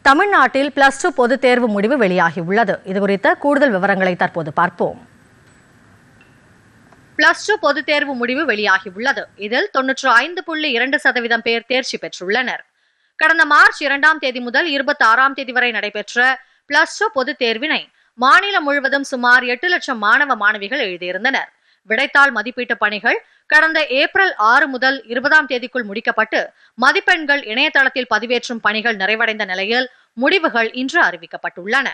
தமிழ்நாட்டில் +2 பொதுத் தேர்வு முடிவு வெளியாகியுள்ளது. இதுகுறித்த கூடுதல் விவரங்களை தற்போது பார்ப்போம். +2 பொதுத் தேர்வு முடிவு வெளியாகியுள்ளது. இதில் 95.2% பேர் தேர்ச்சி பெற்றுள்ளனர். கடந்த மார்ச் 2ஆம் தேதி முதல் 26ஆம் தேதி வரை நடைபெற்ற +2 பொதுத் தேர்வினை மாநிலம் முழுவதும் சுமார் 8 லட்சம் மாணவ மாணவிகள் எழுதியிருந்தனர். விடைத்தாள் மதிப்பீட்டு பணிகள் கடந்த ஏப்ரல் 6 முதல் 20ஆம் தேதிக்குள் முடிக்கப்பட்டு மதிப்பெண்கள் இணையதளத்தில் பதிவேற்றும் பணிகள் நிறைவடைந்த நிலையில் முடிவுகள் இன்று அறிவிக்கப்பட்டுள்ளன.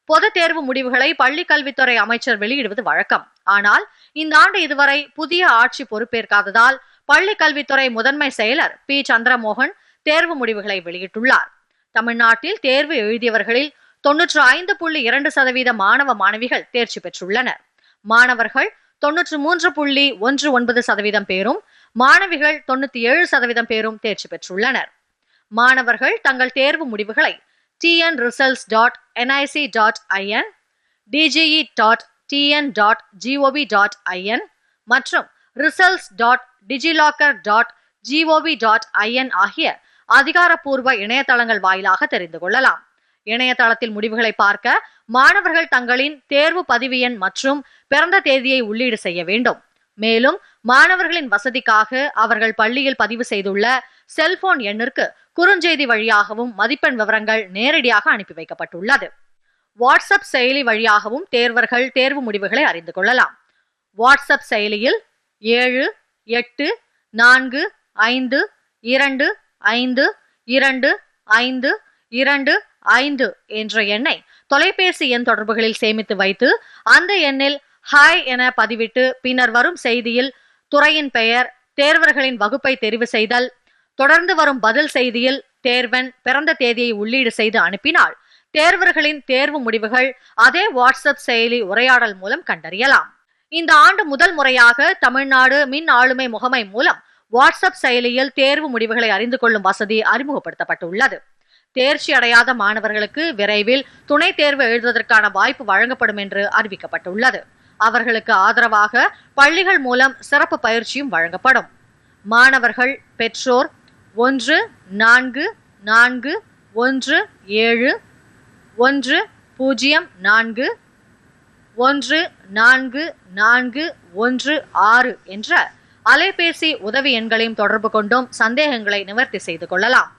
பொதுத் தேர்வு முடிவுகளை பள்ளி கல்வித்துறை அமைச்சர் வெளியிடுவது வழக்கம். ஆனால் இந்த ஆண்டு இதுவரை புதிய ஆட்சி பொறுப்பேற்காததால் பள்ளி கல்வித்துறை முதன்மை செயலர் பி. சந்திரமோகன் தேர்வு முடிவுகளை வெளியிட்டுள்ளார். தமிழ்நாட்டில் தேர்வு எழுதியவர்களில் 95.2% மாணவ மாணவிகள் தேர்ச்சி பெற்றுள்ளனர். மாணவர்கள் 93.19% பேரும் மாணவிகள் 97% பேரும் தேர்ச்சி பெற்றுள்ளனர். மாணவர்கள் தங்கள் தேர்வு முடிவுகளை tnresults.nic.in, dge.tn.gov.in மற்றும் results.digilocker.gov.in ஆகிய அதிகாரப்பூர்வ இணையதளங்கள் வாயிலாக தெரிந்து கொள்ளலாம். இணையதளத்தில் முடிவுகளை பார்க்க மாணவர்கள் தங்களின் தேர்வு பதிவு எண் மற்றும் பிறந்த தேதியை உள்ளீடு செய்ய வேண்டும். மேலும் மாணவர்களின் வசதிக்காக அவர்கள் பள்ளியில் பதிவு செய்துள்ள செல்போன் எண்ணிற்கு குறுஞ்செய்தி வழியாகவும் மதிப்பெண் விவரங்கள் நேரடியாக அனுப்பி வைக்கப்பட்டுள்ளது. வாட்ஸ்அப் செயலி வழியாகவும் தேர்வர்கள் தேர்வு முடிவுகளை அறிந்து கொள்ளலாம். வாட்ஸ்அப் செயலியில் 7845252525 என்ற எண்ணை தொலைபேசி எண் தொடர்புகளில் சேமித்து வைத்து அந்த எண்ணில் ஹாய் என பதிவிட்டு பின்னர் வரும் செய்தியில் துறையின் பெயர், தேர்வர்களின் வகுப்பை தெரிவு செய்தல், தொடர்ந்து வரும் பதில் செய்தியில் தேர்வன் பிறந்த தேதியை உள்ளீடு செய்து அனுப்பினால் தேர்வர்களின் தேர்வு முடிவுகள் அதே வாட்ஸ்அப் செயலி உரையாடல் மூலம் கண்டறியலாம். இந்த ஆண்டு முதல் முறையாக தமிழ்நாடு மின் ஆளுமை முகமை மூலம் வாட்ஸ்அப் செயலியில் தேர்வு முடிவுகளை அறிந்து கொள்ளும் வசதி அறிமுகப்படுத்தப்பட்டுள்ளது. தேர்ச்சி அடையாத மாணவர்களுக்கு விரைவில் துணை தேர்வு எழுதுவதற்கான வாய்ப்பு வழங்கப்படும் என்று அறிவிக்கப்பட்டுள்ளது. அவர்களுக்கு ஆதரவாக பள்ளிகள் மூலம் சிறப்பு பயிற்சியும் வழங்கப்படும். மாணவர்கள், பெற்றோர் 144104144416 என்ற அலைபேசி உதவி எண்களையும் தொடர்பு கொண்டும் சந்தேகங்களை நிவர்த்தி செய்து கொள்ளலாம்.